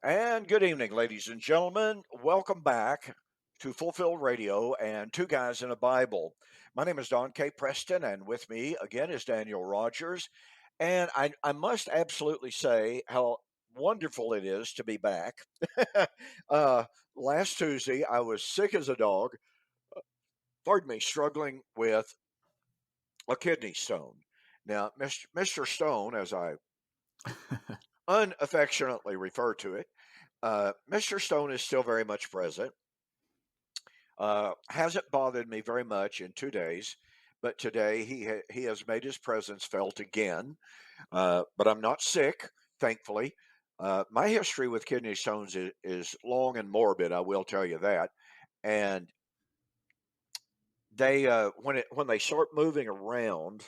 And good evening, ladies and gentlemen. Welcome back to Fulfilled Radio and Two Guys in a Bible. My name is Don K. Preston, and with me again is Daniel Rogers. And I must absolutely say how wonderful it is to be back. uh, Last Tuesday, I was sick as a dog, pardon me, struggling with a kidney stone. Now, Mr. Stone, as I unaffectionately refer to it, Mr. Stone is still very much present. Hasn't bothered me very much in 2 days, but today he has made his presence felt again. But I'm not sick, thankfully. My history with kidney stones is long and morbid. I will tell you that. And they when they start moving around,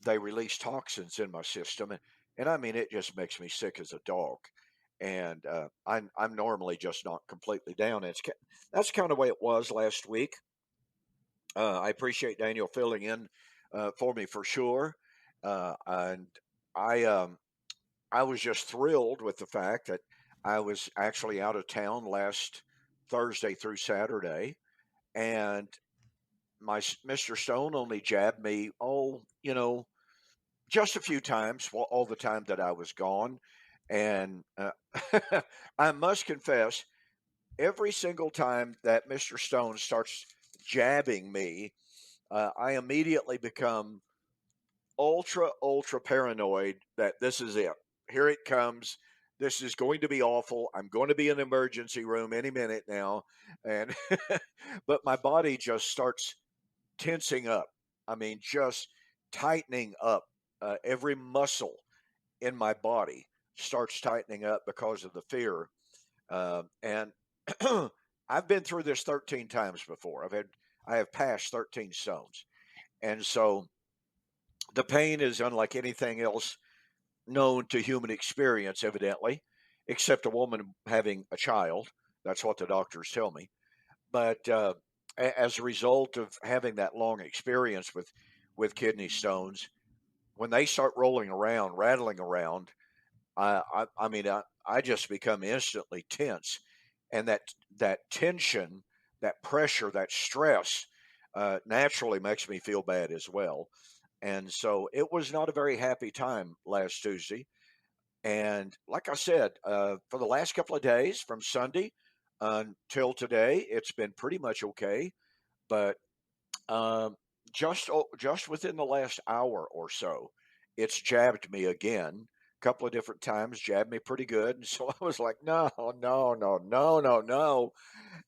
they release toxins in my system, and I mean it just makes me sick as a dog. And I'm normally just not completely down. That's kind of the way it was last week. I appreciate Daniel filling in for me for sure, and I um, I was just thrilled with the fact that I was actually out of town last Thursday through Saturday, and Mr. Stone only jabbed me, just a few times, all the time that I was gone, and I must confess, every single time that Mr. Stone starts jabbing me, I immediately become ultra paranoid that this is it. Here it comes. This is going to be awful. I'm going to be in the emergency room any minute now. And, but my body just starts tensing up. I mean, just tightening up. Every muscle in my body starts tightening up because of the fear. And I've been through this 13 times before. I have passed 13 stones. And so the pain is unlike anything else known to human experience, evidently, except a woman having a child. That's what the doctors tell me. But as a result of having that long experience with kidney stones, when they start rolling around, rattling around, I just become instantly tense, and that tension, that pressure, that stress, naturally makes me feel bad as well. And so it was not a very happy time last Tuesday. And like I said, for the last couple of days, from Sunday until today, it's been pretty much okay. But um, just within the last hour or so, it's jabbed me again. A couple of different times, jabbed me pretty good, and so I was like, no, no, no, no, no, no.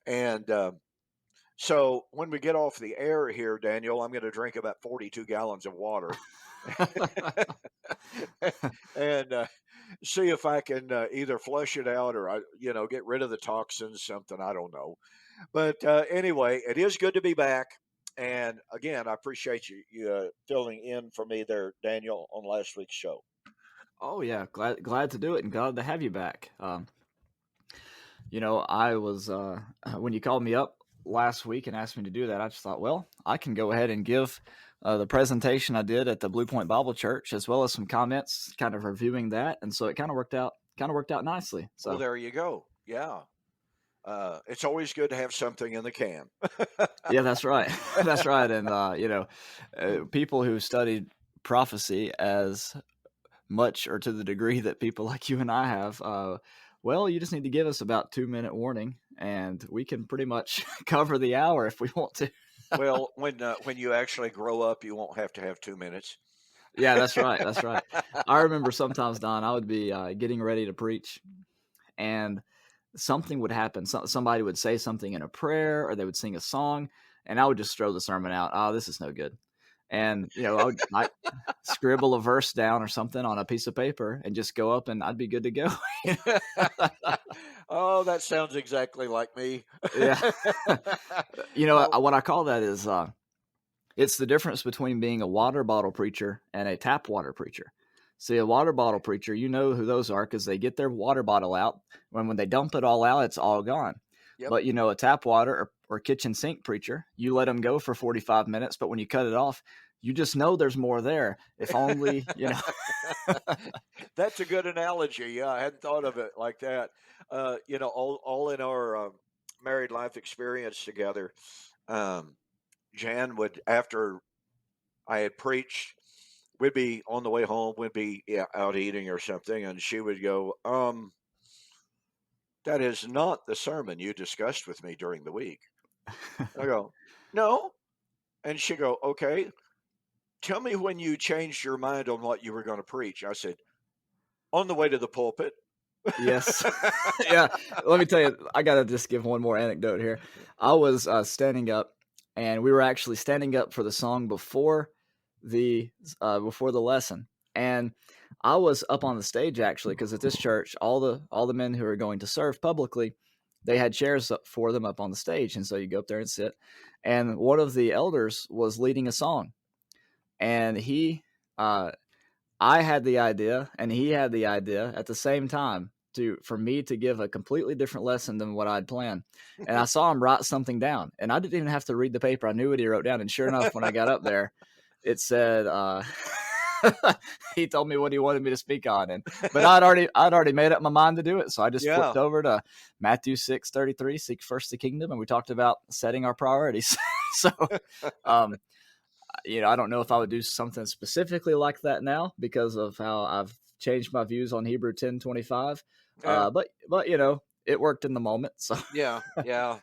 And so when we get off the air here, Daniel, I'm going to drink about 42 gallons of water and see if I can either flush it out or get rid of the toxins, something I don't know. But anyway, it is good to be back. And again, I appreciate you filling in for me there, Daniel, on last week's show. Oh yeah, glad to do it and glad to have you back. I was when you called me up last week and asked me to do that, I just thought, well, I can go ahead and give the presentation I did at the Blue Point Bible Church, as well as some comments, kind of reviewing that, and so it kind of worked out nicely. Well, So there you go. Yeah. It's always good to have something in the can. yeah, that's right, that's right, and people who studied prophecy as much or to the degree that people like you and I have, well, you just need to give us about 2 minute warning, and we can pretty much cover the hour if we want to. Well, when you actually grow up, you won't have to have 2 minutes. Yeah, that's right. That's right. I remember sometimes, Don, I would be getting ready to preach, and something would happen. Somebody would say something in a prayer, or they would sing a song, and I would just throw the sermon out. Oh, this is no good. And I scribble a verse down or something on a piece of paper and just go up, and I'd be good to go. Oh, that sounds exactly like me. Yeah. Oh, What I call that is it's the difference between being a water bottle preacher and a tap water preacher. See, a water bottle preacher, you know who those are because they get their water bottle out. When they dump it all out, it's all gone. yep. But, a tap water or kitchen sink preacher, you let them go for 45 minutes, but when you cut it off, you just know there's more there. If only, you know. That's a good analogy. Yeah, I hadn't thought of it like that. All in our married life experience together, um, Jan would, after I had preached, we'd be on the way home, we'd be, yeah, out eating or something, and she would go, "That is not the sermon you discussed with me during the week." I go, "No," and she go, "Okay, tell me when you changed your mind on what you were going to preach." I said, "On the way to the pulpit." Yes. Yeah, let me tell you, I gotta just give one more anecdote here. I was, standing up, and we were actually standing up for the song before the lesson, and I was up on the stage actually because at this church, all the men who are going to serve publicly, they had chairs up for them up on the stage, and so you go up there and sit, and one of the elders was leading a song, and uh I had the idea and he had the idea at the same time to for me to give a completely different lesson than what I'd planned. And I saw him write something down and I didn't even have to read the paper. I knew what he wrote down. And sure enough, when I got up there, it said he told me what he wanted me to speak on. And but I'd already made up my mind to do it. So I just flipped Yeah, over to Matthew 6:33, seek first the kingdom, and we talked about setting our priorities. So um I don't know if I would do something specifically like that now because of how I've changed my views on Hebrew 10:25. yeah, But it worked in the moment. So yeah, yeah.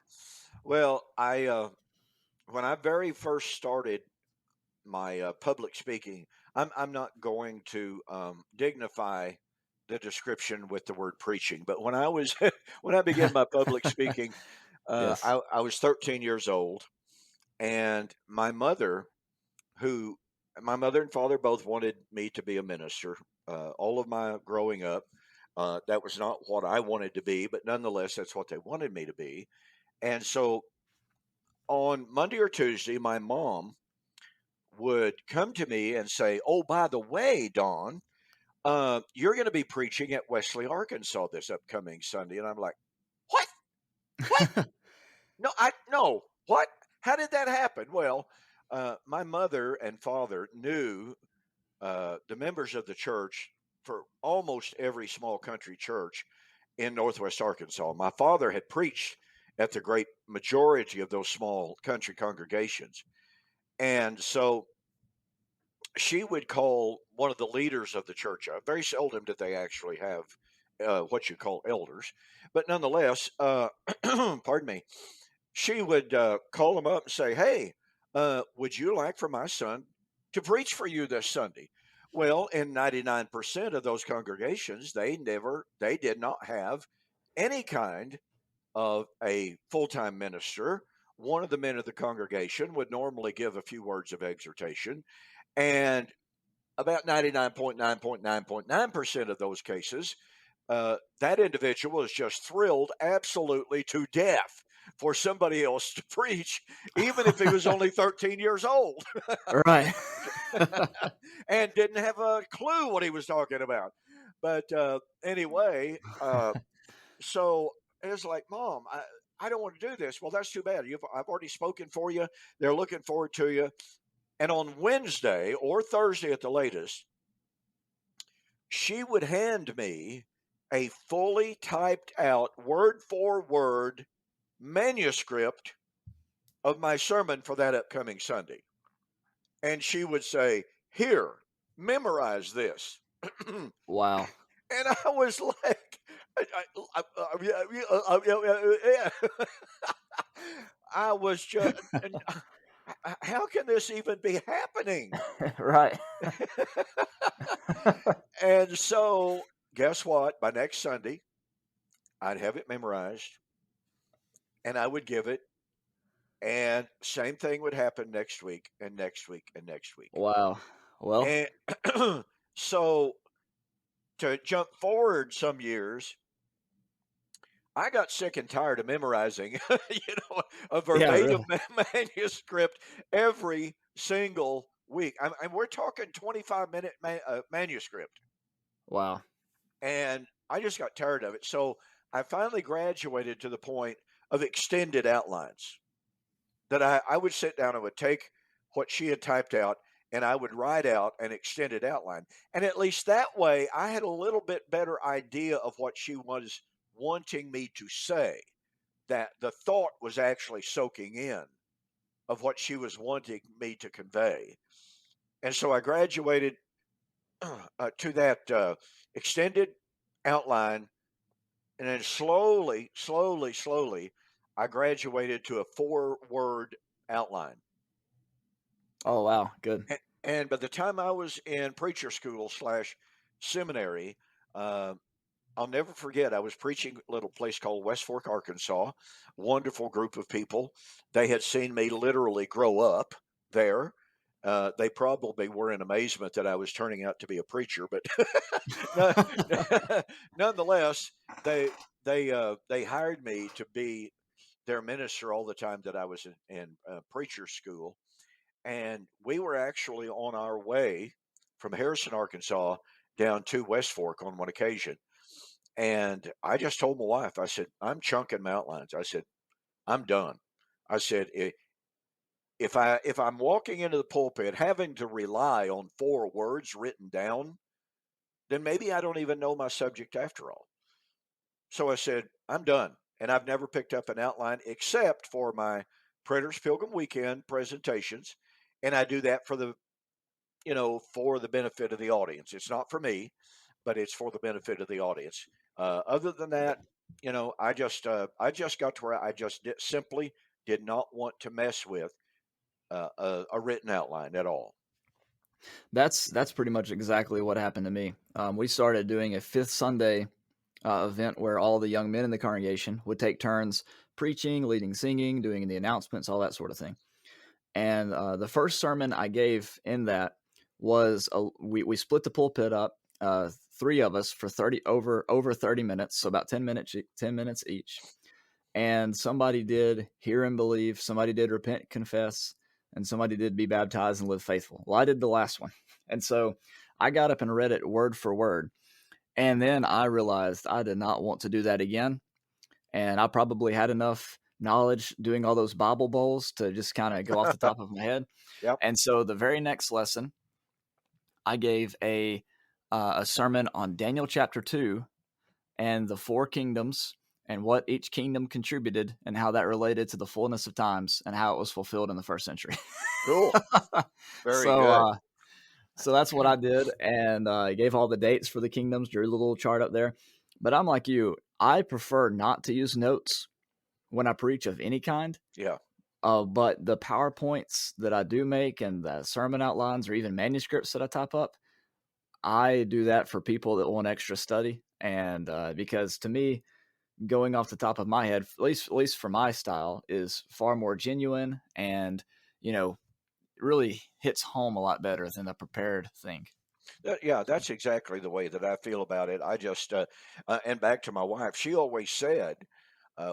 Well, when I very first started my public speaking, I'm not going to dignify the description with the word preaching, but when I was when I began my public speaking, yes. I was 13 years old, and who my mother and father both wanted me to be a minister. All of my growing up, that was not what I wanted to be, but nonetheless, that's what they wanted me to be. And so on Monday or Tuesday, my mom would come to me and say, "Oh, by the way, Don, you're going to be preaching at Wesley, Arkansas this upcoming Sunday." And I'm like, "What? What? No, I no. What? How did that happen?" Well, my mother and father knew the members of the church for almost every small country church in Northwest Arkansas. My father had preached at the great majority of those small country congregations. And so she would call one of the leaders of the church up. Very seldom did they actually have what you call elders, but nonetheless, pardon me, she would call him up and say, "Hey, would you like for my son to preach for you this Sunday?" Well, in 99% of those congregations, they did not have any kind of a full time minister. One of the men of the congregation would normally give a few words of exhortation, and about 99.9.9.9% of those cases, that individual is just thrilled absolutely to death for somebody else to preach, even if he was only 13 years old Right. and didn't have a clue what he was talking about. But anyway, so it was like, "Mom, I don't want to do this." Well, that's too bad. I've already spoken for you. They're looking forward to you. And on Wednesday or Thursday at the latest, she would hand me a fully typed out, word for word manuscript of my sermon for that upcoming Sunday. And she would say, "Here, memorize this." And Wow. I was like, yeah. I was just, and how can this even be happening? Right. And so, guess what? By next Sunday, I'd have it memorized and I would give it. And same thing would happen next week and next week and next week. Wow. Well, And so to jump forward some years, I got sick and tired of memorizing, a yeah, verbatim really. manuscript every single week. And we're talking 25-minute manuscript. Wow. And I just got tired of it. So I finally graduated to the point of extended outlines that I would sit down and would take what she had typed out and I would write out an extended outline. And at least that way, I had a little bit better idea of what she was wanting me to say, that the thought was actually soaking in of what she was wanting me to convey. And so I graduated to that extended outline, and then slowly, I graduated to a 4 word outline. Oh, wow. Good. And by the time I was in preacher school slash seminary, uh, I'll never forget. I was preaching at a little place called West Fork, Arkansas. Wonderful group of people. They had seen me literally grow up there. They probably were in amazement that I was turning out to be a preacher, but no, nonetheless, they they hired me to be their minister all the time that I was in preacher school, and we were actually on our way from Harrison, Arkansas, down to West Fork on one occasion. And I just told my wife, I said, I'm chunking my outlines. I said, I'm done. I said, if I'm walking into the pulpit having to rely on 4 words written down, then maybe I don't even know my subject after all. So I said, I'm done. And I've never picked up an outline except for my Printer's Pilgrim Weekend presentations. And I do that for for the benefit of the audience. It's not for me, but it's for the benefit of the audience. Other than that, I just got to where I just simply did not want to mess with a written outline at all. That's pretty much exactly what happened to me. We started doing a fifth Sunday event where all the young men in the congregation would take turns preaching, leading singing, doing the announcements, all that sort of thing. And the first sermon I gave in that was we split the pulpit up, 3 of us for 30 minutes, so about 10 minutes each. And somebody did hear and believe, somebody did repent, confess, and somebody did be baptized and live faithful. Well, I did the last one, and so I got up and read it word for word. And then I realized I did not want to do that again. And I probably had enough knowledge doing all those Bible bowls to just kind of go off the top of my head. Yep. And so the very next lesson, I gave a sermon on Daniel chapter 2 and the 4 kingdoms and what each kingdom contributed and how that related to the fullness of times and how it was fulfilled in the first century. Cool. Very so good. so that's what I did, and I gave all the dates for the kingdoms, drew a little chart up there. But I'm like you, I prefer not to use notes when I preach of any kind. Yeah. But the PowerPoints that I do make and the sermon outlines or even manuscripts that I type up, I do that for people that want extra study. And because to me, going off the top of my head, at least for my style, is far more genuine and, you know, really hits home a lot better than a prepared thing. Yeah, that's exactly the way that I feel about it. I just, and back to my wife, she always said,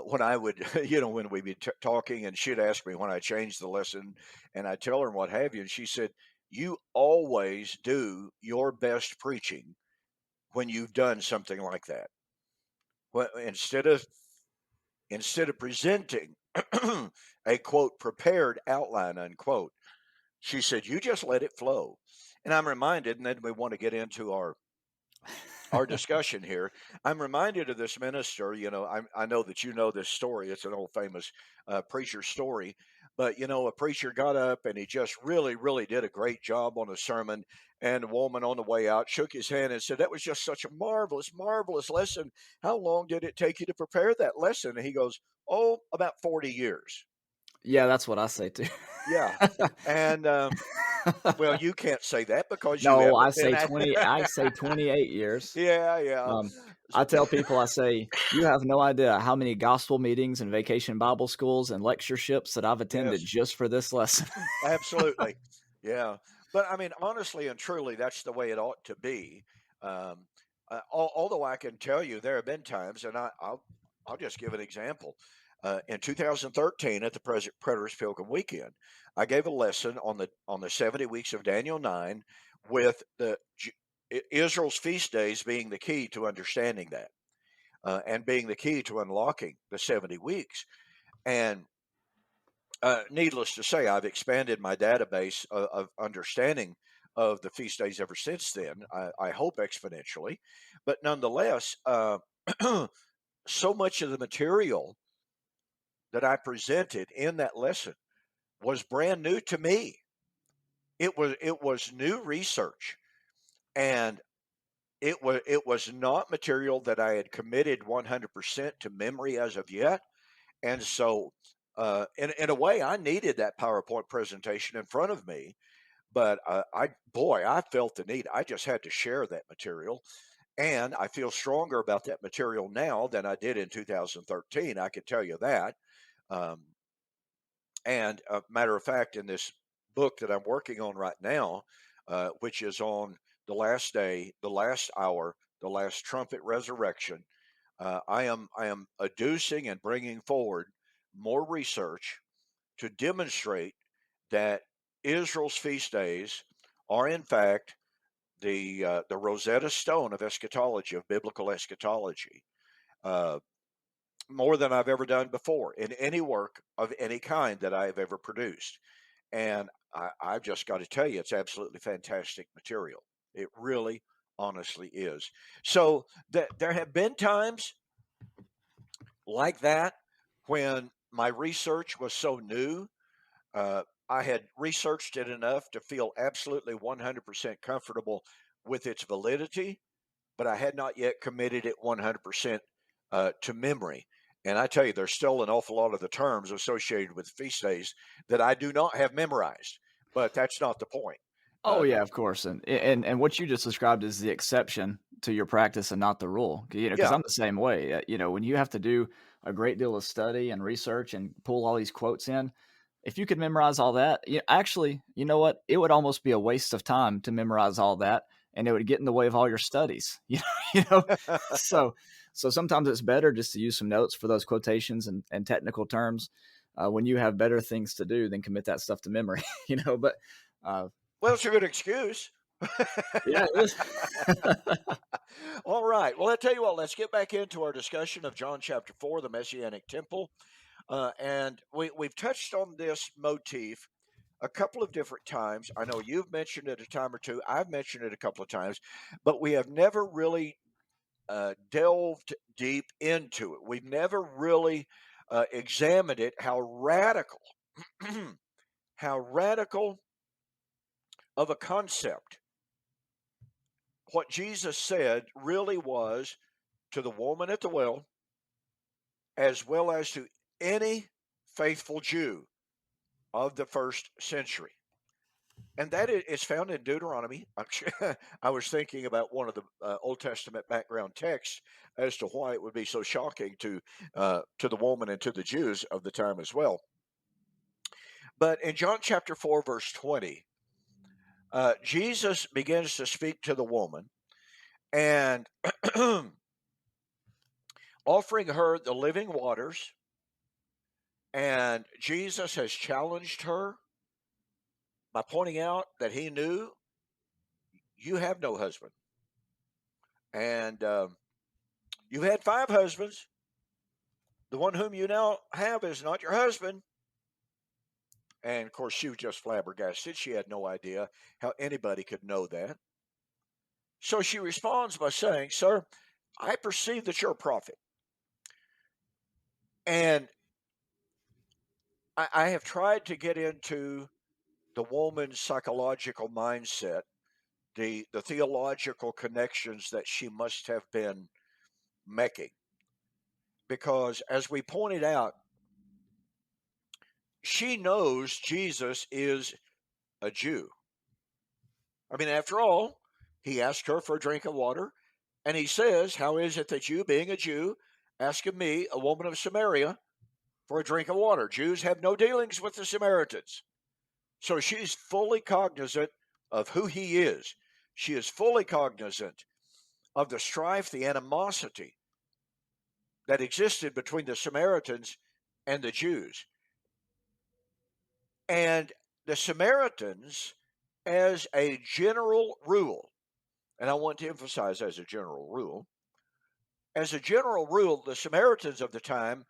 when I would, when we'd be talking, and she'd ask me when I changed the lesson, and I'd tell her and what have you, and she said, "You always do your best preaching when you've done something like that. Well, instead of presenting a quote prepared outline unquote, she said, you just let it flow." And I'm reminded, and then we want to get into our discussion here. I'm reminded of this minister. I know that you know this story. It's an old famous preacher story. But, a preacher got up and he just really, really did a great job on a sermon. And a woman on the way out shook his hand and said, "That was just such a marvelous, marvelous lesson. How long did it take you to prepare that lesson?" And he goes, "Oh, about 40 years." Yeah, that's what I say too. Yeah. And, well, you can't say that because you No, I haven't been say at 20 I say 28 years. Yeah, yeah. Um, I tell people, I say, "You have no idea how many gospel meetings and vacation Bible schools and lectureships that I've attended Yes. just for this lesson." Absolutely. Yeah. But I mean, honestly and truly, that's the way it ought to be. Um, although I can tell you there have been times, and I'll just give an example. In 2013, at the Predators Pilgrim Weekend, I gave a lesson on the 70 weeks of Daniel 9, with Israel's feast days being the key to understanding that, and being the key to unlocking the 70 weeks. And Needless to say, I've expanded my database of understanding of the feast days ever since then. I hope exponentially, but nonetheless, so much of the material that I presented in that lesson was brand new to me. It was new research, and it was not material that I had committed 100% to memory as of yet. And so, in a way, I needed that PowerPoint presentation in front of me. But I felt the need. I just had to share that material, and I feel stronger about that material now than I did in 2013. I can tell you that. Um, and matter of fact, in this book that I'm working on right now, which is on the last day, the last hour, the last trumpet resurrection, I am adducing and bringing forward more research to demonstrate that Israel's feast days are in fact the Rosetta Stone of eschatology, of biblical eschatology. Uh, More than I've ever done before in any work of any kind that I have ever produced. And I've just got to tell you, it's absolutely fantastic material. It really, honestly is. So there have been times like that when my research was so new. I had researched it enough to feel absolutely 100% comfortable with its validity, but I had not yet committed it 100% to memory. And I tell you, there's still an awful lot of the terms associated with feast days that I do not have memorized, but that's not the point. Oh The yeah, of course, and what you just described is the exception to your practice and not the rule. Because Yeah, I'm the same way. When you have to do a great deal of study and research and pull all these quotes in, if you could memorize all that, actually, you know what? It would almost be a waste of time to memorize all that, and it would get in the way of all your studies. You know. So, so sometimes it's better just to use some notes for those quotations and technical terms when you have better things to do than commit that stuff to memory. But uh, well, it's a good excuse. yeah, it is. All right. Well, I tell you what, let's get back into our discussion of John chapter 4, the Messianic temple. And we've touched on this motif a couple of different times. I know you've mentioned it a time or two. I've mentioned it a couple of times, but we have never really delved deep into it. We've never really examined it. How radical of a concept what Jesus said really was to the woman at the well, as well as to any faithful Jew of the first century. And that is found in Deuteronomy. I was thinking about one of the Old Testament background texts as to why it would be so shocking to the woman and to the Jews of the time as well. But in John chapter 4, verse 20, Jesus begins to speak to the woman and offering her the living waters. And Jesus has challenged her by pointing out that he knew you have no husband. And you've had 5 husbands. The one whom you now have is not your husband. And of course, she was just flabbergasted. She had no idea how anybody could know that. So she responds by saying, "Sir, I perceive that you're a prophet." And I have tried to get into the woman's psychological mindset, the theological connections that she must have been making. Because as we pointed out, she knows Jesus is a Jew. I mean, after all, he asked her for a drink of water, and he says, "How is it that you, being a Jew, ask of me, a woman of Samaria, for a drink of water?" Jews have no dealings with the Samaritans. So she's fully cognizant of who he is. She is fully cognizant of the strife, the animosity that existed between the Samaritans and the Jews. And the Samaritans, as a general rule, and I want to emphasize as a general rule, the Samaritans of the time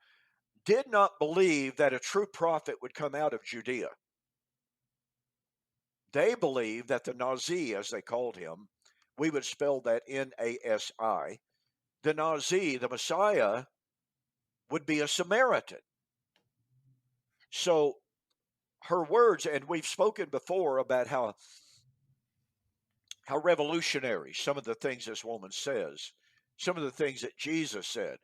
did not believe that a true prophet would come out of Judea. They believed that the Nazi, as they called him, we would spell that Nasi, the Nazi, the Messiah, would be a Samaritan. So her words, and we've spoken before about how revolutionary some of the things this woman says, some of the things that Jesus said.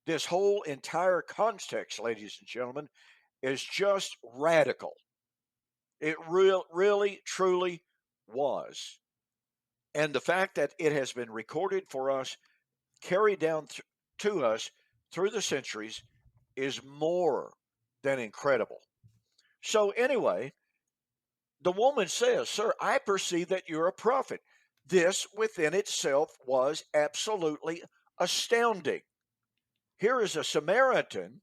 This whole entire context, ladies and gentlemen, is just radical. It really, truly was. And the fact that it has been recorded for us, carried down to us through the centuries, is more than incredible. So, anyway, the woman says, Sir, I perceive that you're a prophet. This within itself was absolutely astounding. Here is a Samaritan,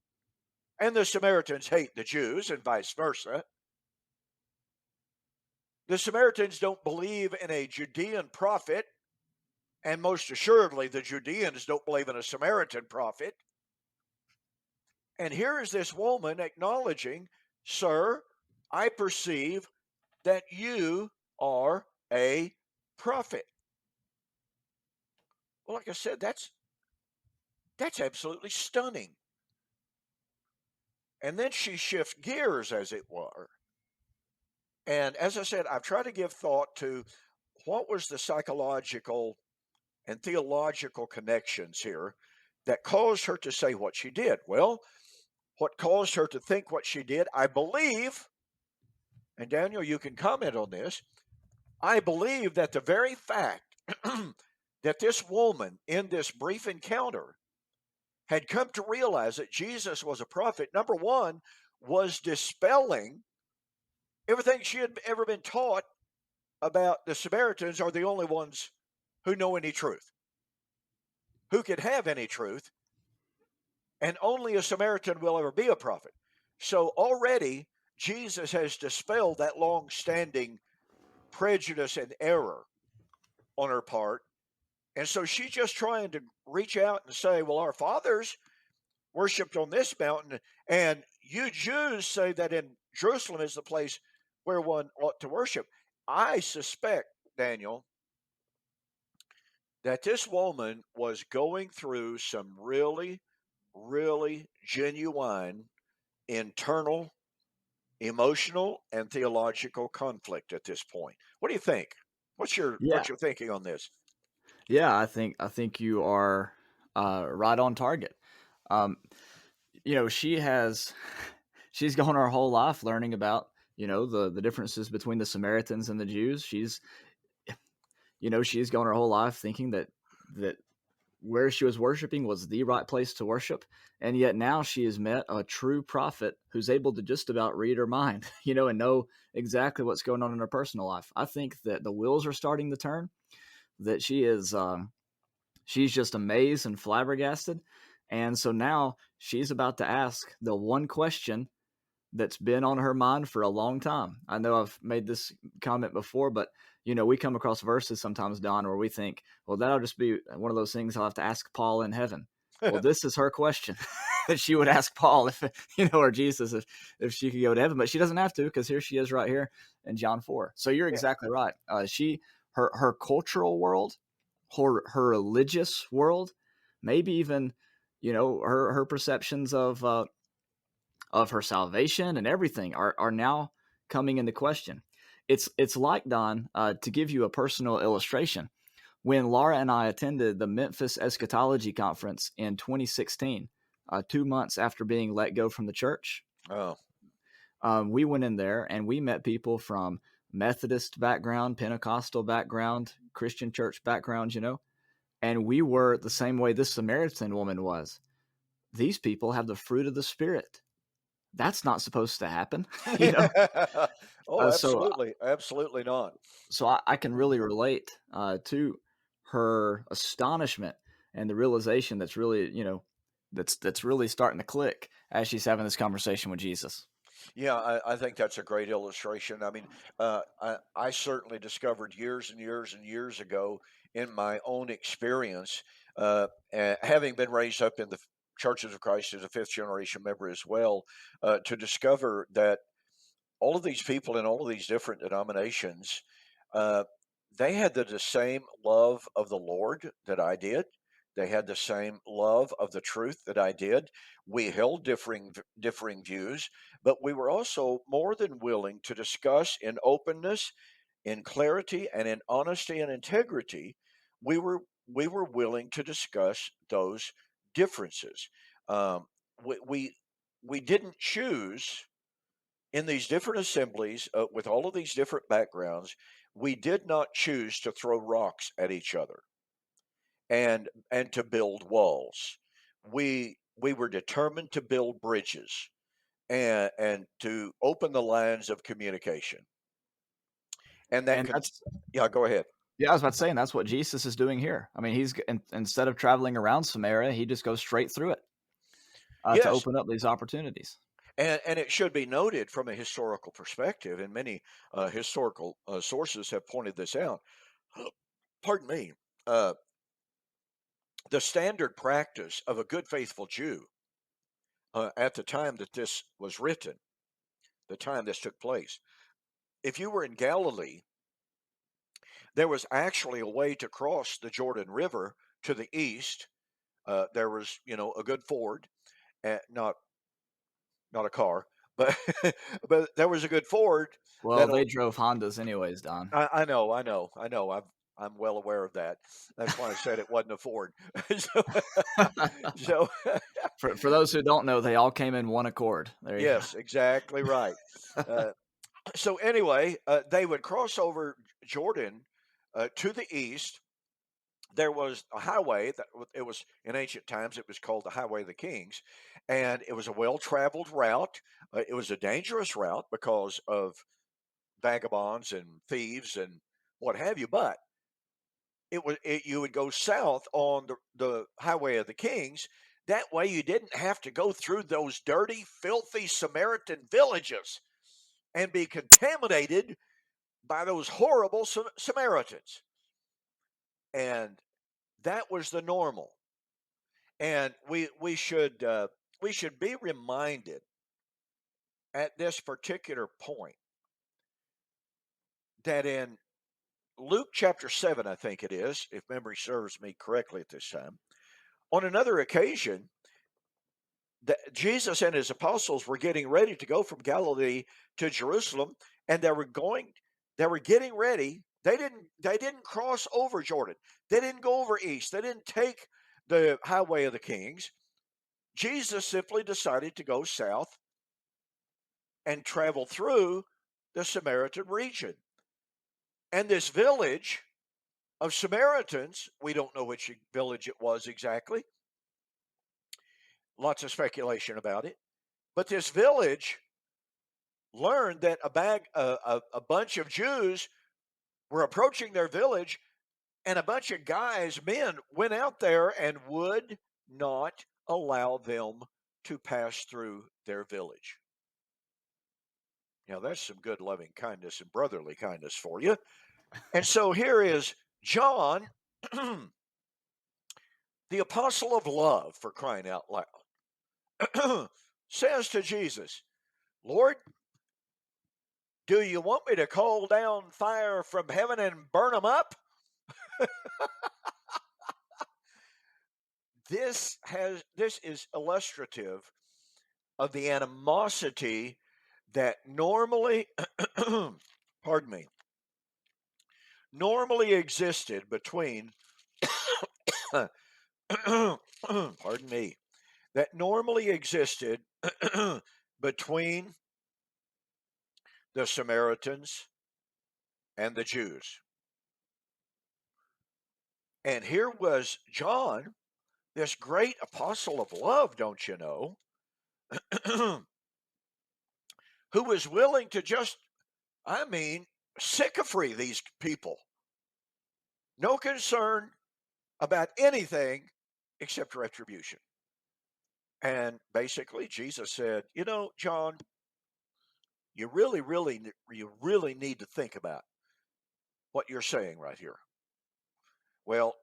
and the Samaritans hate the Jews, and vice versa. The Samaritans don't believe in a Judean prophet, and most assuredly, the Judeans don't believe in a Samaritan prophet. And here is this woman acknowledging, Sir, I perceive that you are a prophet. Well, like I said, that's absolutely stunning. And then she shifts gears, as it were. And as I said, I've tried to give thought to what was the psychological and theological connections here that caused her to say what she did. Well, what caused her to think what she did, I believe, and Daniel, you can comment on this, I believe that the very fact that this woman in this brief encounter had come to realize that Jesus was a prophet, number one, was dispelling everything she had ever been taught about the Samaritans are the only ones who know any truth, who can have any truth, and only a Samaritan will ever be a prophet. So already Jesus has dispelled that long standing prejudice and error on her part. And so she's just trying to reach out and say, well, our fathers worshiped on this mountain, and you Jews say that in Jerusalem is the place where one ought to worship. I suspect, Daniel, that this woman was going through some really, really genuine internal, emotional, and theological conflict at this point. What do you think? Yeah, What's your thinking on this? yeah, I think you are right on target. Um, she has she's gone her whole life learning about the differences between the Samaritans and the Jews. She's gone her whole life thinking that where she was worshiping was the right place to worship, and yet now she has met a true prophet who's able to just about read her mind, and know exactly what's going on in her personal life. I think that the wheels are starting to turn. That she's just amazed and flabbergasted, and so now she's about to ask the one question that's been on her mind for a long time. I know I've made this comment before, but we come across verses sometimes, Don, where we think, well, that'll just be one of those things I'll have to ask Paul in heaven. Well, this is her question that she would ask Paul if or Jesus if she could go to heaven, but she doesn't have to because here she is right here in John 4. So you're Yeah. exactly right. Her cultural world, her religious world, maybe even her perceptions of her salvation and everything are now coming into question. It's like, Don, to give you a personal illustration. When Laura and I attended the Memphis Eschatology Conference in 2016, 2 months after being let go from the church, Oh, we went in there and we met people from Methodist background, Pentecostal background, Christian church background, and we were the same way this Samaritan woman was. These people have the fruit of the Spirit. That's not supposed to happen, you know. oh, So absolutely, absolutely not. I can really relate to her astonishment and the realization that's really that's really starting to click as she's having this conversation with Jesus. Yeah, I think that's a great illustration. I mean, I certainly discovered years and years and years ago in my own experience, having been raised up in the Churches of Christ as a fifth generation member as well, to discover that all of these people in all of these different denominations, uh, they had the same love of the Lord that I did. They had the same love of the truth that I did. We held differing views, but we were also more than willing to discuss in openness, in clarity, and in honesty and integrity. We were willing to discuss those differences. Um, we we didn't choose in these different assemblies with all of these different backgrounds. We did not choose to throw rocks at each other and to build walls. We were determined to build bridges and to open the lines of communication. And that And can, that's yeah, go ahead. yeah, I was about to say, and that's what Jesus is doing here. I mean, instead of traveling around Samaria, he just goes straight through it to Yes, open up these opportunities. and it should be noted from a historical perspective, and many historical sources have pointed this out. Pardon me. Uh, the standard practice of a good, faithful Jew at the time that this was written, the time this took place. If you were in Galilee, there was actually a way to cross the Jordan River to the east. There was, a good ford, not a car, but but there was a good ford Well, that. they drove Hondas anyways, Don. I know. I'm well aware of that. That's why I said it wasn't a Ford. so, so For those who don't know, they all came in one accord. There you yes, exactly right. Uh, so anyway, they would cross over Jordan to the east. There was a highway it was in ancient times. It was called the Highway of the Kings, and it was a well-traveled route. It was a dangerous route because of vagabonds and thieves and what have you. But you would go south on the Highway of the Kings. That way, you didn't have to go through those dirty, filthy Samaritan villages and be contaminated by those horrible Samaritans. And that was the normal. And we should be reminded at this particular point that in Luke chapter 7, I think it is, if memory serves me correctly at this time, on another occasion, that Jesus and his apostles were getting ready to go from Galilee to Jerusalem, and they were getting ready. They didn't cross over Jordan. They didn't go over east. They didn't take the highway of the kings. Jesus simply decided to go south and travel through the Samaritan region. And this village of Samaritans, we don't know which village it was exactly. Lots of speculation about it. But this village learned that a bunch of Jews were approaching their village, and a bunch of men went out there and would not allow them to pass through their village. Now, that's some good loving kindness and brotherly kindness for you. And so here is John, the apostle of love, for crying out loud, says to Jesus, Lord, do you want me to call down fire from heaven and burn them up? This is illustrative of the animosity that normally pardon me normally existed between pardon me that normally existed between the Samaritans and the Jews. And here was John, this great apostle of love, don't you know, who was willing to just, I mean, sycophree these people. No concern about anything except retribution. And basically, Jesus said, John, you really need to think about what you're saying right here. Well,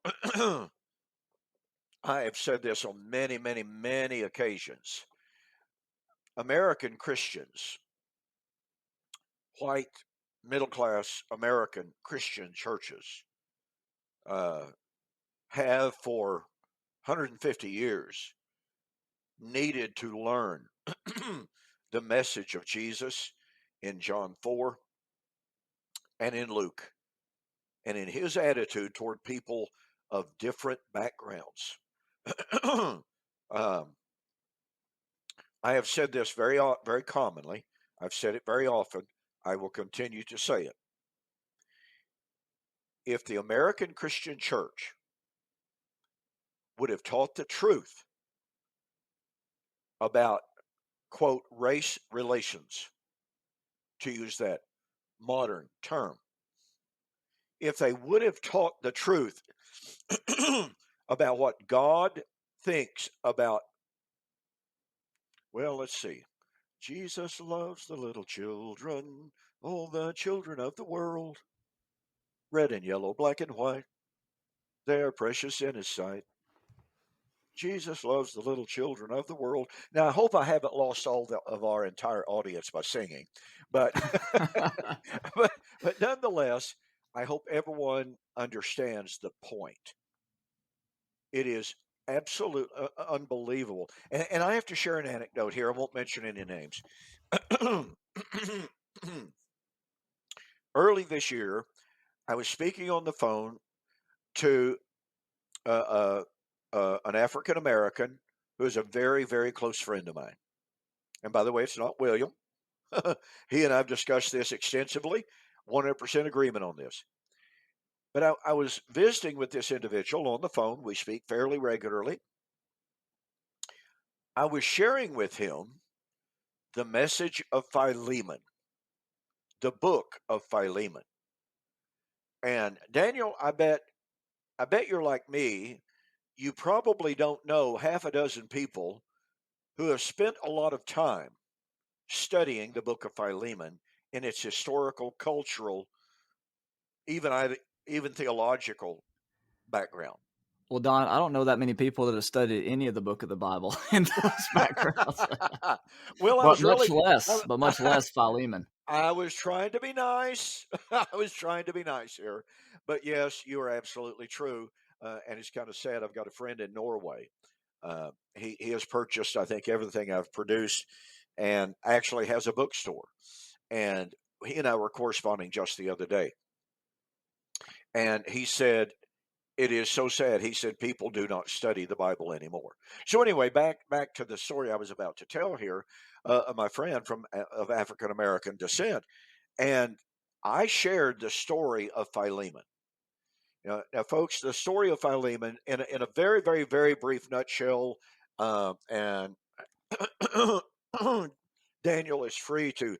I have said this on many, many, many occasions. American Christians, white, middle class American Christian churches, uh, have for 150 years needed to learn the message of Jesus in John 4 and in Luke, and in his attitude toward people of different backgrounds. um, I have said this very commonly. I've said it very often. I will continue to say it. If the American Christian church would have taught the truth about, quote, race relations, to use that modern term, if they would have taught the truth about what God thinks about, well, let's see, Jesus loves the little children, all the children of the world, red and yellow, black and white, they are precious in his sight. Jesus loves the little children of the world. Now, I hope I haven't lost of our entire audience by singing, but, but, but nonetheless, I hope everyone understands the point. It is absolute unbelievable. And I have to share an anecdote here. I won't mention any names. Early this year, I was speaking on the phone to uh, an African American who is a very, very close friend of mine. And by the way, it's not William. He and I have discussed this extensively, 100% agreement on this. But I was visiting with this individual on the phone. We speak fairly regularly. I was sharing with him the message of Philemon, the book of Philemon. And Daniel, I bet you're like me. You probably don't know half a dozen people who have spent a lot of time studying the book of Philemon in its historical, cultural, even theological background. Well, Don, I don't know that many people that have studied any of the book of the Bible in those backgrounds, Well, I but was really, I, much less Philemon. I was trying to be nice. I was trying to be nice here, but yes, you are absolutely true. And it's kind of sad. I've got a friend in Norway. He has purchased, I think, everything I've produced, and actually has a bookstore. And he and I were corresponding just the other day, and he said it is so sad. He said people do not study the Bible anymore. So anyway, back to the story I was about to tell here. My friend of African American descent, and I shared the story of Philemon. Now, folks, the story of Philemon in a very, very, very brief nutshell, and Daniel is free to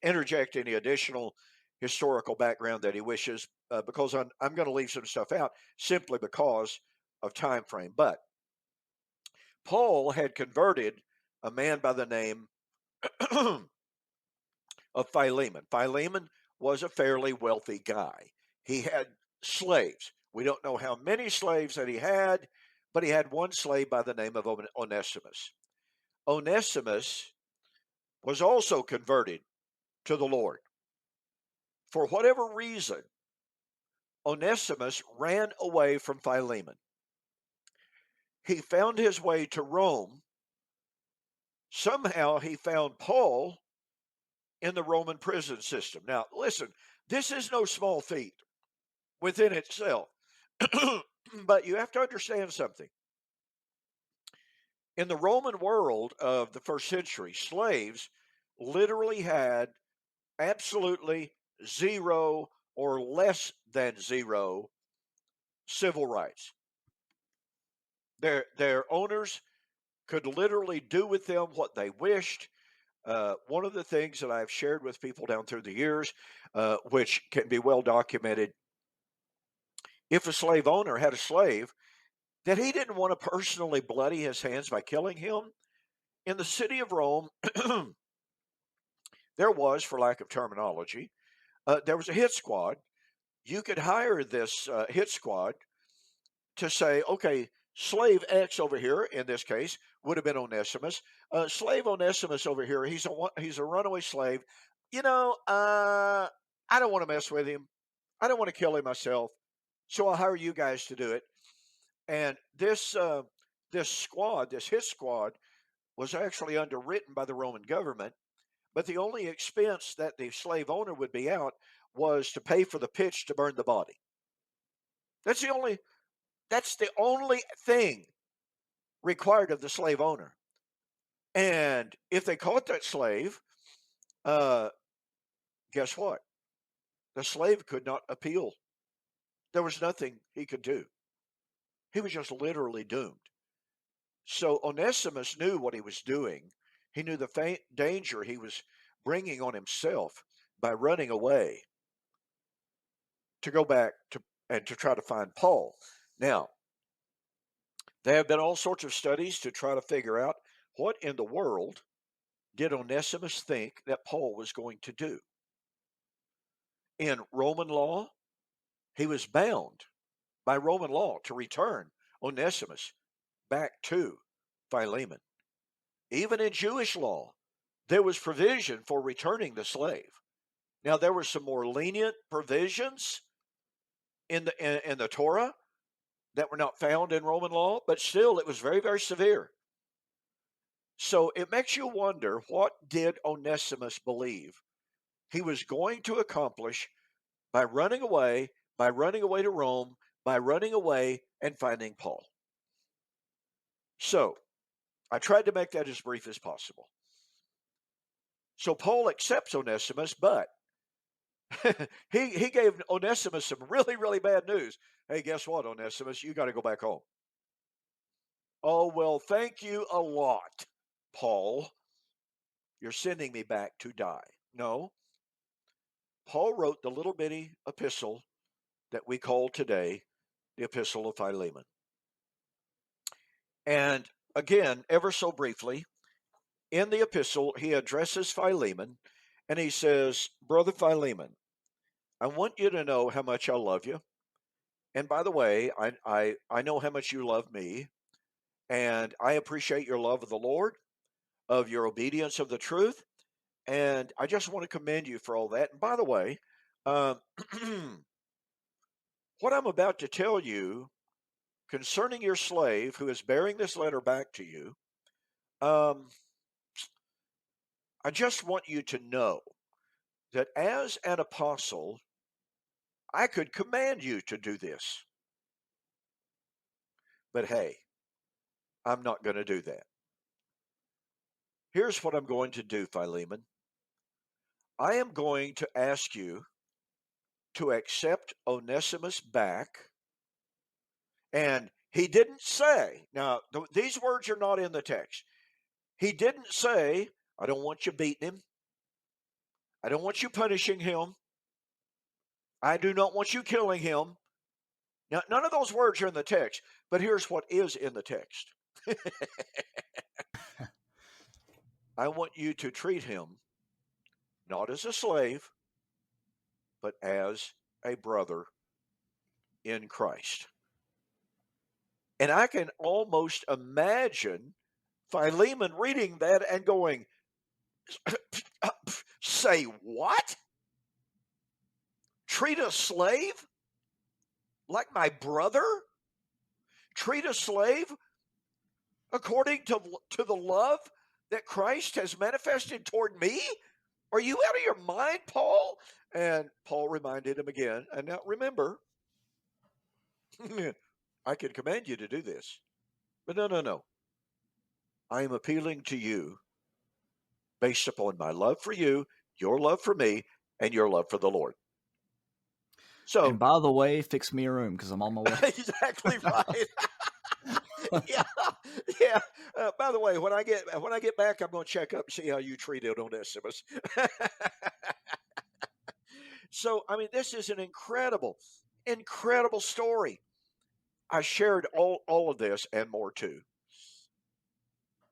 interject any additional historical background that he wishes, because I'm going to leave some stuff out simply because of time frame. But Paul had converted a man by the name of Philemon. Philemon was a fairly wealthy guy. He had slaves. We don't know how many slaves that he had, but he had one slave by the name of Onesimus. Onesimus was also converted to the Lord. For whatever reason, Onesimus ran away from Philemon. He found his way to Rome. Somehow he found Paul in the Roman prison system. Now, listen, this is no small feat within itself. But you have to understand something. In the Roman world of the first century, slaves literally had absolutely zero or less than zero civil rights. Their owners could literally do with them what they wished. One of the things that I've shared with people down through the years, which can be well documented, if a slave owner had a slave that he didn't want to personally bloody his hands by killing him, in the city of Rome, there was, for lack of terminology, there was a hit squad. You could hire this hit squad to say, okay, slave X over here, in this case, would have been Onesimus. Slave Onesimus over here, he's a runaway slave. You know, I don't want to mess with him. I don't want to kill him myself. So I'll hire you guys to do it. And this squad, this hit squad, was actually underwritten by the Roman government. But the only expense that the slave owner would be out was to pay for the pitch to burn the body. That's the only that's the only thing required of the slave owner. And if they caught that slave, uh, guess what? The slave could not appeal. There was nothing he could do. He was just literally doomed. So Onesimus knew what he was doing. He knew the danger he was bringing on himself by running away to go back to and to try to find Paul. Now, there have been all sorts of studies to try to figure out what in the world did Onesimus think that Paul was going to do. In Roman law, he was bound by Roman law to return Onesimus back to Philemon. Even in Jewish law, there was provision for returning the slave. Now, there were some more lenient provisions in the Torah that were not found in Roman law, but still it was very, very severe. So it makes you wonder, what did Onesimus believe he was going to accomplish by running away to Rome, by running away and finding Paul? So I tried to make that as brief as possible. So Paul accepts Onesimus, but he gave Onesimus some really, really bad news. Hey, guess what, Onesimus? You got to go back home. Oh, well, thank you a lot, Paul. You're sending me back to die. No, Paul wrote the little bitty epistle that we call today the Epistle of Philemon. And again, ever so briefly, in the epistle, he addresses Philemon and he says, Brother Philemon, I want you to know how much I love you. And by the way, I know how much you love me. And I appreciate your love of the Lord, of your obedience of the truth. And I just want to commend you for all that. And by the way, um, what I'm about to tell you concerning your slave who is bearing this letter back to you, um, I just want you to know that as an apostle, I could command you to do this. But hey, I'm not going to do that. Here's what I'm going to do, Philemon. I am going to ask you to accept Onesimus back. And he didn't say, now, these words are not in the text. He didn't say, I don't want you beating him. I don't want you punishing him. I do not want you killing him. Now, none of those words are in the text, but here's what is in the text. I want you to treat him not as a slave, but as a brother in Christ. And I can almost imagine Philemon reading that and going, say what? Treat a slave like my brother? Treat a slave according to the love that Christ has manifested toward me? Are you out of your mind, Paul? And Paul reminded him again. And now remember, I can command you to do this. But no, no, no. I am appealing to you based upon my love for you, your love for me, and your love for the Lord. And So, by the way, fix me a room because I'm on my way. exactly right. Yeah, yeah. By the way, when I get back, I'm going to check up and see how you treated Onesimus. So, I mean, this is an incredible, incredible story. I shared all of this and more too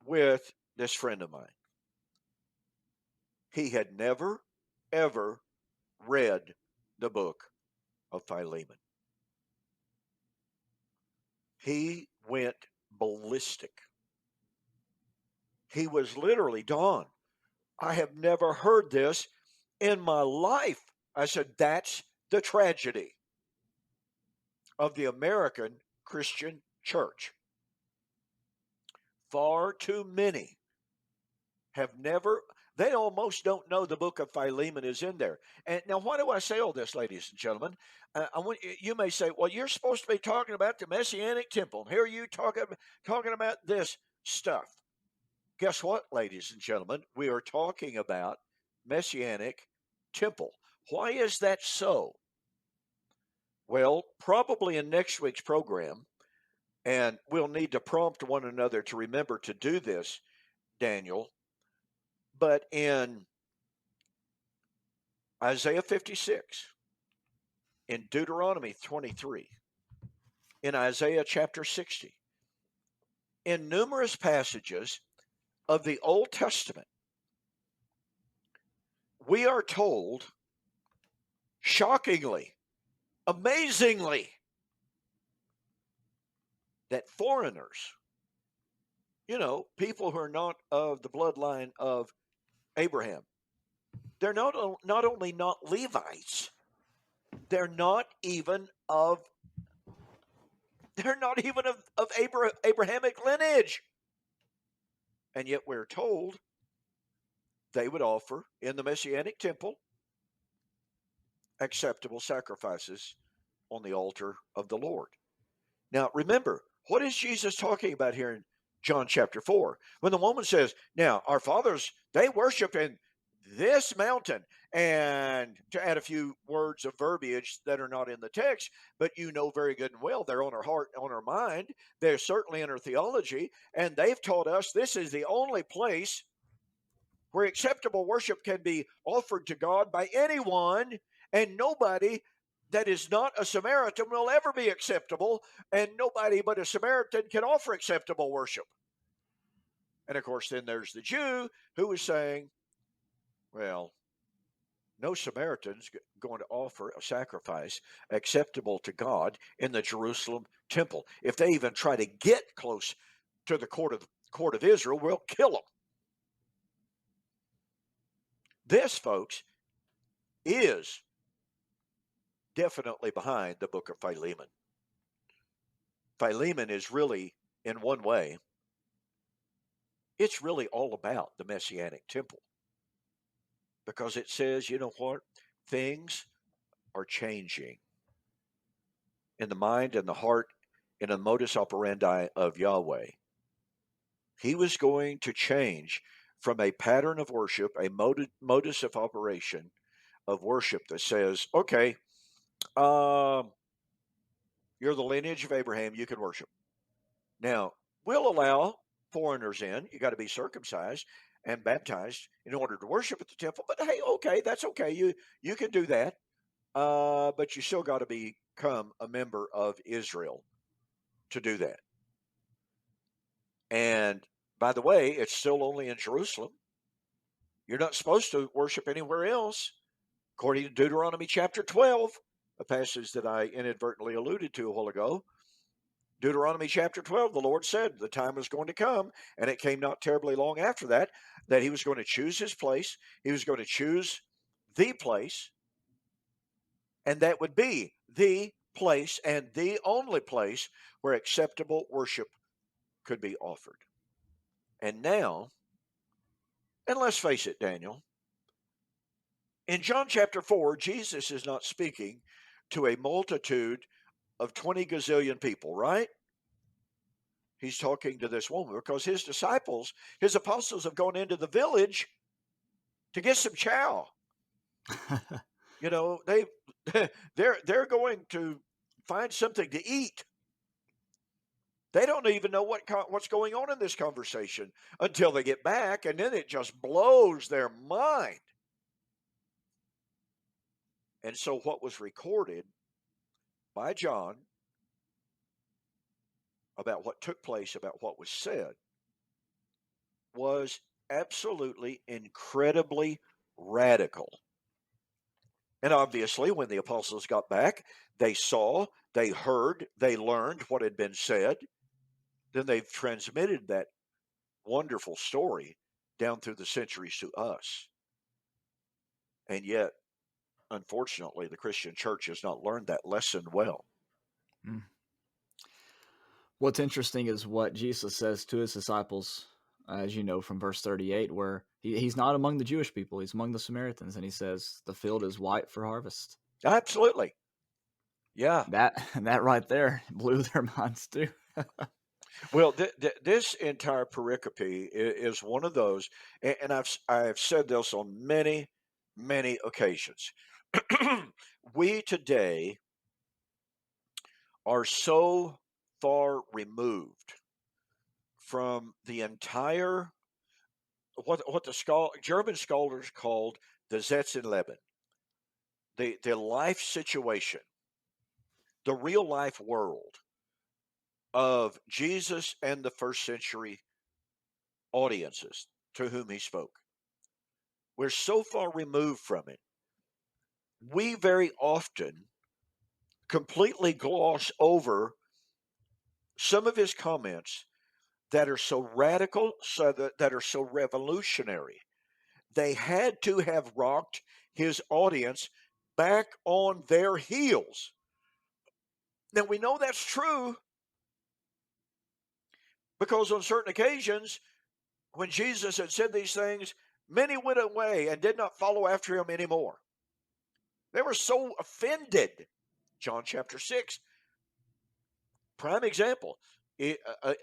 with this friend of mine. He had never, ever read the book of Philemon. He went ballistic. He was literally, Don, I have never heard this in my life. I said, that's the tragedy of the American Christian church. Far too many have never, they almost don't know the book of Philemon is in there. And now, why do I say all this, ladies and gentlemen? I want you may say, well, you're supposed to be talking about the Messianic temple. And here you talking about this stuff. Guess what, ladies and gentlemen? We are talking about Messianic temple. Why is that so? Well, probably in next week's program, and we'll need to prompt one another to remember to do this, Daniel. But in Isaiah 56, in Deuteronomy 23, in Isaiah chapter 60, in numerous passages of the Old Testament, we are told, shockingly, amazingly, that foreigners, people who are not of the bloodline of Abraham, they're not only not Levites, they're not even of Abrahamic lineage. And yet we're told they would offer in the Messianic temple acceptable sacrifices on the altar of the Lord. Now, remember, what is Jesus talking about here in John chapter 4? When the woman says, now, our fathers, they worship in this mountain. And to add a few words of verbiage that are not in the text, but you know very good and well, they're on her heart, on her mind. They're certainly in her theology. And they've taught us this is the only place where acceptable worship can be offered to God by anyone, and nobody that is not a Samaritan will ever be acceptable, and nobody but a Samaritan can offer acceptable worship. And of course, then there's the Jew who was saying, well, no Samaritan's going to offer a sacrifice acceptable to God in the Jerusalem temple. If they even try to get close to the court of Israel, we'll kill them. This, folks, is definitely behind the book of Philemon. Philemon is really, in one way, it's really all about the Messianic temple. Because it says, you know what? Things are changing in the mind and the heart, in a modus operandi of Yahweh. He was going to change from a pattern of worship, a modus of operation of worship that says, okay, you're the lineage of Abraham, you can worship. Now, we'll allow foreigners in. You got to be circumcised and baptized in order to worship at the temple. But hey, okay, that's okay. You can do that. But you still got to become a member of Israel to do that. And by the way, it's still only in Jerusalem. You're not supposed to worship anywhere else, according to Deuteronomy chapter 12, a passage that I inadvertently alluded to a while ago. Deuteronomy chapter 12, the Lord said the time was going to come, and it came not terribly long after that, that he was going to choose his place. He was going to choose the place, and that would be the place and the only place where acceptable worship could be offered. And now, and let's face it, Daniel, in John chapter 4, Jesus is not speaking to a multitude of 20 gazillion people, right? He's talking to this woman because his disciples, his apostles, have gone into the village to get some chow. You know, they're going to find something to eat. They don't even know what's going on in this conversation until they get back, and then it just blows their mind. And so what was recorded by John about what took place, about what was said, was absolutely incredibly radical. And obviously, when the apostles got back, they saw, they heard, they learned what had been said. Then they've transmitted that wonderful story down through the centuries to us. And yet, unfortunately, the Christian church has not learned that lesson well. Mm. What's interesting is what Jesus says to his disciples, as you know from verse 38, where he's not among the Jewish people, he's among the Samaritans, and he says, the field is white for harvest. Absolutely. Yeah. That that right there blew their minds too. Well, this entire pericope is one of those, and I've said this on many, many occasions. We today are so far removed from the entire what the German scholars called the Leben, the life situation, the real life world of Jesus and the first century audiences to whom he spoke. We're so far removed from it. We very often completely gloss over some of his comments that are so radical, that are so revolutionary. They had to have rocked his audience back on their heels. Now, we know that's true because on certain occasions, when Jesus had said these things, many went away and did not follow after him anymore. They were so offended. John chapter 6, prime example.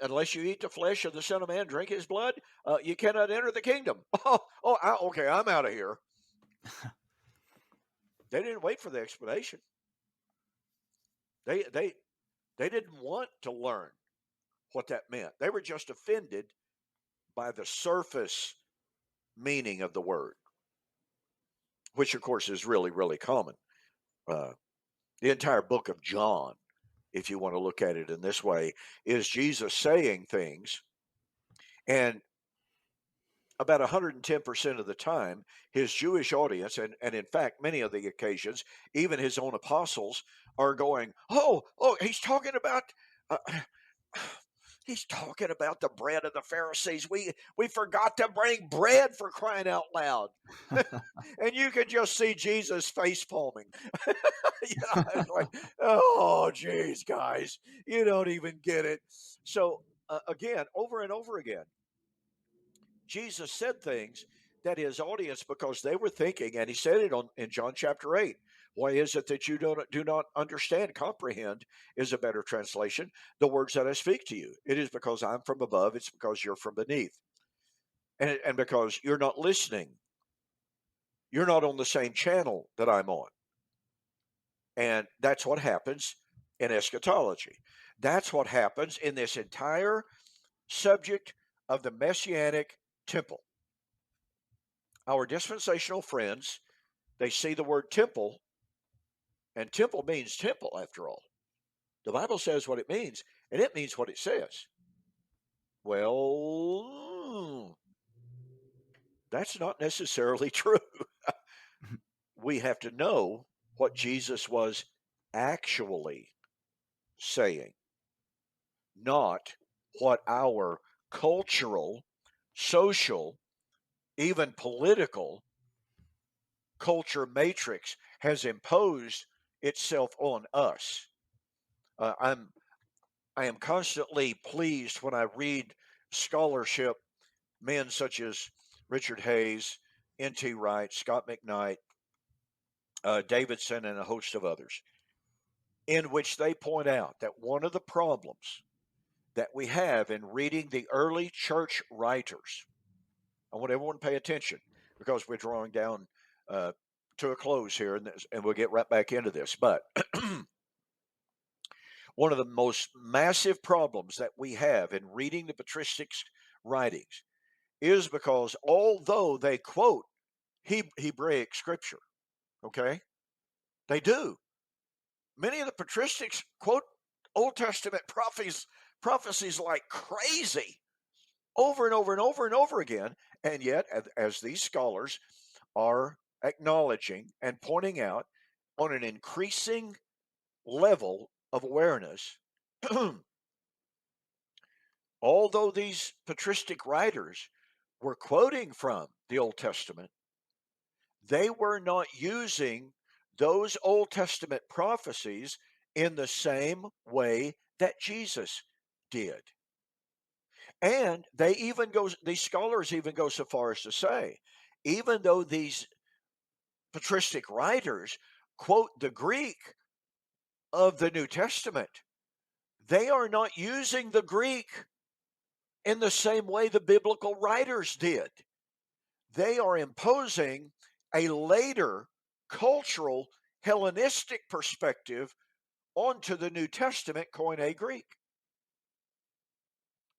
Unless you eat the flesh of the Son of Man, drink his blood, you cannot enter the kingdom. Okay, I'm out of here. They didn't wait for the explanation. They they they didn't want to learn what that meant. They were just offended by the surface meaning of the word, which of course is really, really common. Uh, the entire book of John, if you want to look at it in this way, is Jesus saying things, and about 110% of the time, his Jewish audience, and in fact, many of the occasions, even his own apostles, are going, oh, he's talking about. Uh, He's talking about the bread of the Pharisees. We forgot to bring bread, for crying out loud. And you can just see Jesus face palming. It's like, oh, geez, guys, you don't even get it. So again, over and over again, Jesus said things that his audience, because they were thinking, and he said it in John chapter 8. Why is it that you do not understand? Comprehend is a better translation. The words that I speak to you. It is because I'm from above. It's because you're from beneath. And because you're not listening. You're not on the same channel that I'm on. And that's what happens in eschatology. That's what happens in this entire subject of the Messianic temple. Our dispensational friends, they see the word temple, and temple means temple after all. The Bible says what it means, and it means what it says. Well, that's not necessarily true. We have to know what Jesus was actually saying, not what our cultural, social, even political culture matrix has imposed itself on us. Uh, I'm I am constantly pleased when I read scholarship, men such as Richard Hayes, N.T. Wright, Scott McKnight, Davidson, and a host of others, in which they point out that one of the problems that we have in reading the early church writers, I want everyone to pay attention because we're drawing down to a close here, and we'll get right back into this. But one of the most massive problems that we have in reading the patristics writings is because although they quote Hebraic scripture, okay, they do. Many of the patristics quote Old Testament prophecies like crazy over and over and over and over again. And yet, as these scholars are acknowledging and pointing out on an increasing level of awareness, although these patristic writers were quoting from the Old Testament, they were not using those Old Testament prophecies in the same way that Jesus did. And these scholars even go so far as to say, even though these patristic writers quote the Greek of the New Testament, they are not using the Greek in the same way the biblical writers did. They are imposing a later cultural Hellenistic perspective onto the New Testament Koine Greek.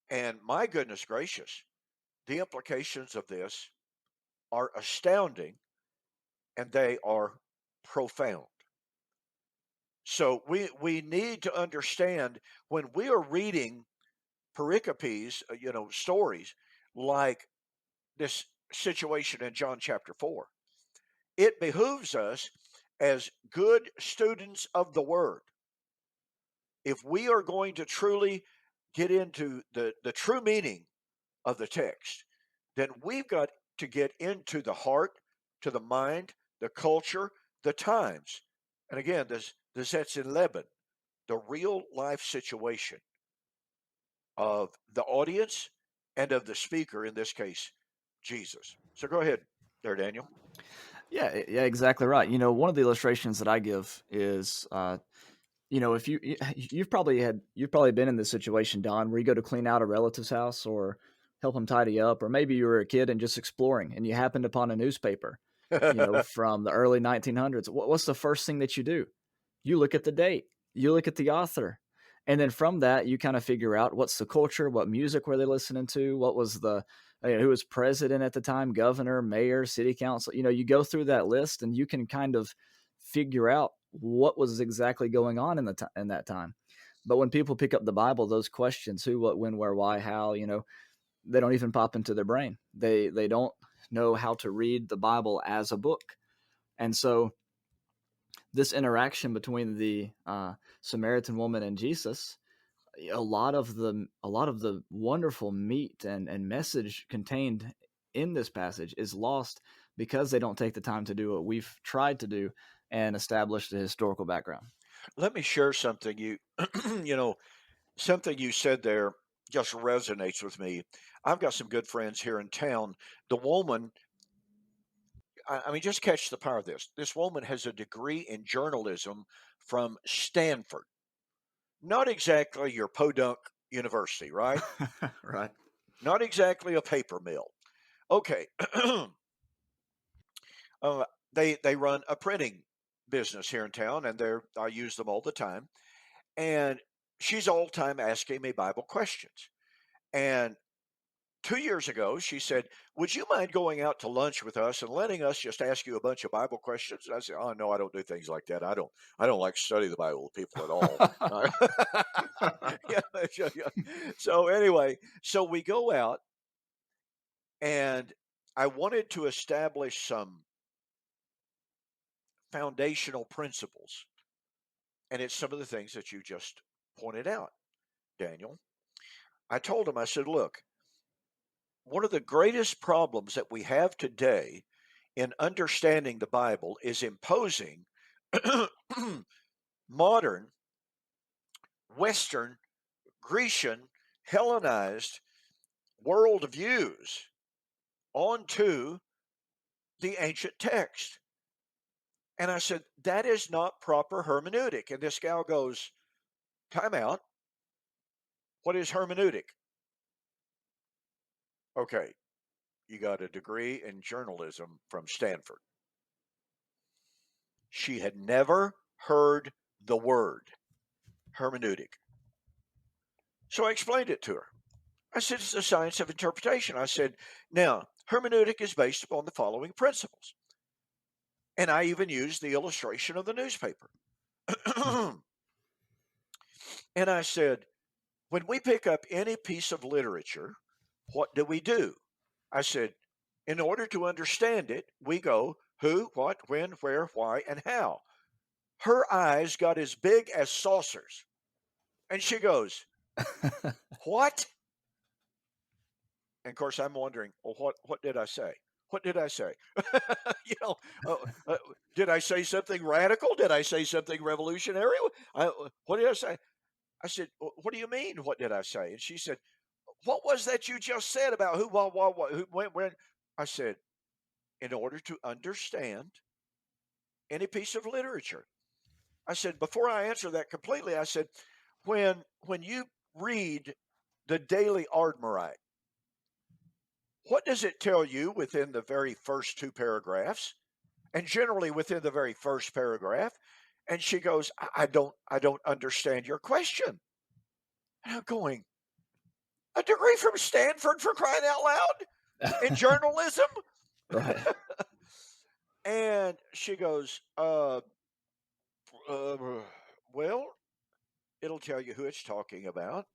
And my goodness gracious, the implications of this are astounding and they are profound. So we need to understand when we are reading pericopes, stories like this situation in John chapter 4. It behooves us as good students of the word, if we are going to truly get into the true meaning of the text, then we've got to get into the heart, to the mind, the culture, the times. And again, this that's in Lebanon, the real life situation of the audience and of the speaker, in this case, Jesus. So go ahead there, Daniel. Yeah, yeah, exactly right. One of the illustrations that I give is, if you've probably been in this situation, Don, where you go to clean out a relative's house or help them tidy up, or maybe you were a kid and just exploring and you happened upon a newspaper, from the early 1900s. What's the first thing that you do? You look at the date, you look at the author, and then from that you kind of figure out what's the culture, what music were they listening to, what was who was president at the time, governor, mayor, city council. You go through that list and you can kind of figure out what was exactly going on in that time. But when people pick up the Bible, those questions, who, what, when, where, why, how, they don't even pop into their brain. They don't know how to read the Bible as a book. And so this interaction between the Samaritan woman and Jesus, a lot of the wonderful meat and message contained in this passage is lost because they don't take the time to do what we've tried to do and establish the historical background. Let me share something you know, something you said there just resonates with me. I've got some good friends here in town. The woman, I mean, just catch the power of this. This woman has a degree in journalism from Stanford. Not exactly your podunk university, right? Right. Not exactly a paper mill. Okay. uh, they run a printing business here in town, and I use them all the time. And she's all the time asking me Bible questions. And 2 years ago, she said, "Would you mind going out to lunch with us and letting us just ask you a bunch of Bible questions?" And I said, "Oh no, I don't do things like that. I don't like to study the Bible with people at all." Yeah, yeah. So anyway, so we go out, and I wanted to establish some foundational principles, and it's some of the things that you just pointed out, Daniel. I told him, I said, "Look, one of the greatest problems that we have today in understanding the Bible is imposing modern, Western, Grecian, Hellenized worldviews onto the ancient text." And I said, "That is not proper hermeneutic." And this gal goes, "Time out. What is hermeneutic?" Okay, you got a degree in journalism from Stanford. She had never heard the word hermeneutic. So I explained it to her. I said, "It's the science of interpretation." I said, "Now, hermeneutic is based upon the following principles." And I even used the illustration of the newspaper. And I said, "When we pick up any piece of literature, what do we do?" I said, "In order to understand it, we go who, what, when, where, why, and how. Her eyes got as big as saucers. And she goes, what? And of course, I'm wondering, well, what did I say? What did I say? you know, uh, uh, did I say something radical? Did I say something revolutionary? What did I say? I said, what do you mean? What did I say? And she said, what was that you just said about who, what, who, when? I said, in order to understand any piece of literature, I said, before I answer that completely, I said, when you read the Daily Ardmorite, what does it tell you within the very first two paragraphs? And generally within the very first paragraph. And she goes, I don't understand your question. And I'm going, a degree from Stanford for crying out loud in journalism? Right. And she goes, uh, well, it'll tell you who it's talking about,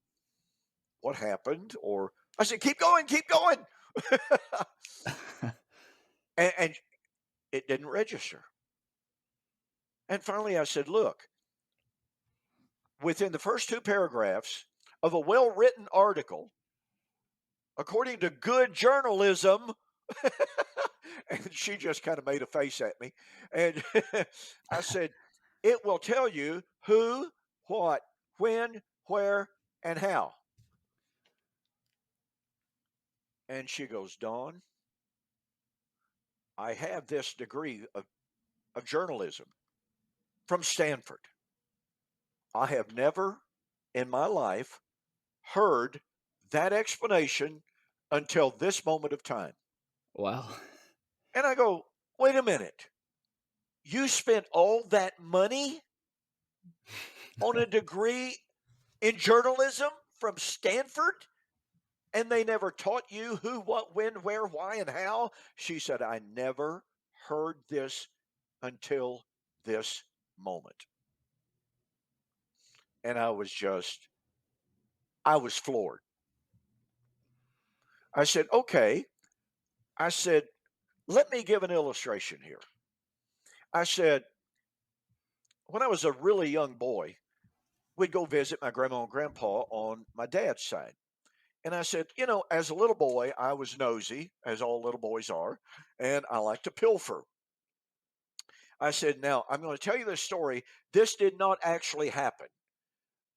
what happened, or I said, keep going, keep going. and it didn't register. And finally, I said, look, within the first two paragraphs of a well written article, according to good journalism, and she just kind of made a face at me. And I said, it will tell you who, what, when, where, and how. And she goes, Dawn, I have this degree of journalism from Stanford. I have never in my life heard that explanation until this moment of time. Wow. And I go, wait a minute. You spent all that money on a degree in journalism from Stanford and they never taught you who, what, when, where, why, and how? She said, I never heard this until this moment. And I was floored. I said, okay. I said, let me give an illustration here. I said, when I was a really young boy, we'd go visit my grandma and grandpa on my dad's side. And I said, as a little boy, I was nosy, as all little boys are, and I like to pilfer. I said, now I'm going to tell you this story. This did not actually happen,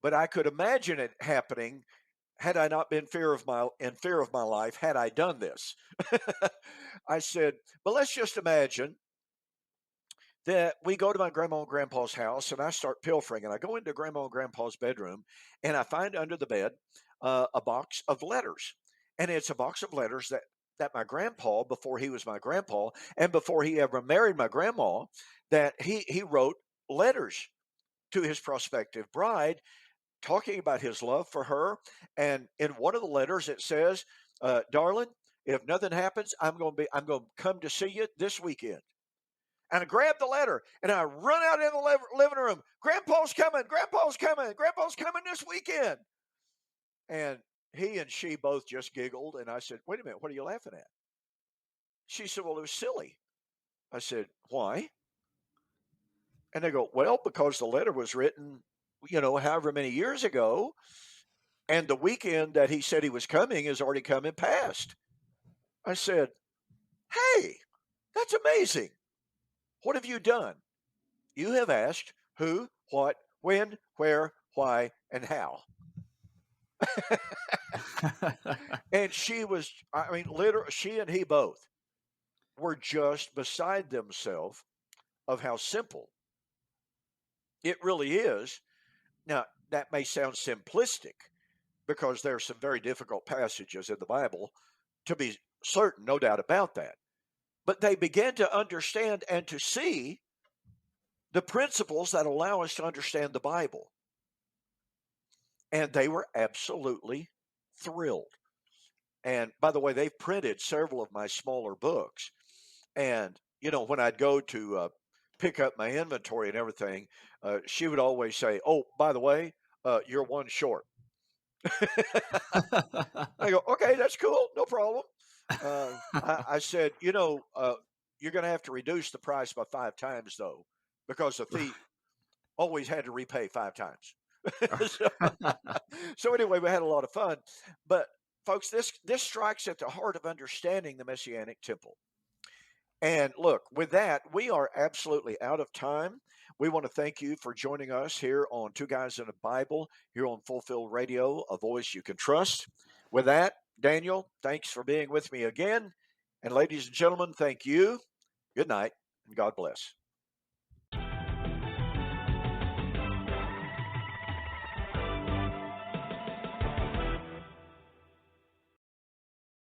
but I could imagine it happening had I not been in fear of my life, had I done this. I said, but let's just imagine that we go to my grandma and grandpa's house and I start pilfering and I go into grandma and grandpa's bedroom and I find under the bed a box of letters. And it's a box of letters that my grandpa, before he was my grandpa and before he ever married my grandma, that he wrote letters to his prospective bride talking about his love for her. And in one of the letters it says, darling, if nothing happens, I'm going to come to see you this weekend. And I grab the letter and I run out in the living room. Grandpa's coming. Grandpa's coming. Grandpa's coming this weekend. And he and she both just giggled. And I said, wait a minute, what are you laughing at? She said, well, it was silly. I said, why? And they go, well, because the letter was written, however many years ago. And the weekend that he said he was coming is already come and passed. I said, hey, that's amazing. What have you done? You have asked who, what, when, where, why, and how. And literally, she and he both were just beside themselves of how simple it really is. Now, that may sound simplistic because there are some very difficult passages in the Bible, to be certain, no doubt about that. But they began to understand and to see the principles that allow us to understand the Bible. And they were absolutely thrilled. And by the way, they've printed several of my smaller books. And, when I'd go to pick up my inventory and everything, she would always say, oh, by the way, you're one short. I go, okay, that's cool. No problem. I said, you're going to have to reduce the price by 5 times, though, because the thief always had to repay 5 times. so, so anyway, we had a lot of fun. But folks, this strikes at the heart of understanding the Messianic temple. And look, with that, we are absolutely out of time. We want to thank you for joining us here on Two Guys in a Bible, here on Fulfilled Radio, a voice you can trust. With that, Daniel, thanks for being with me again. And ladies and gentlemen, thank you. Good night, and God bless.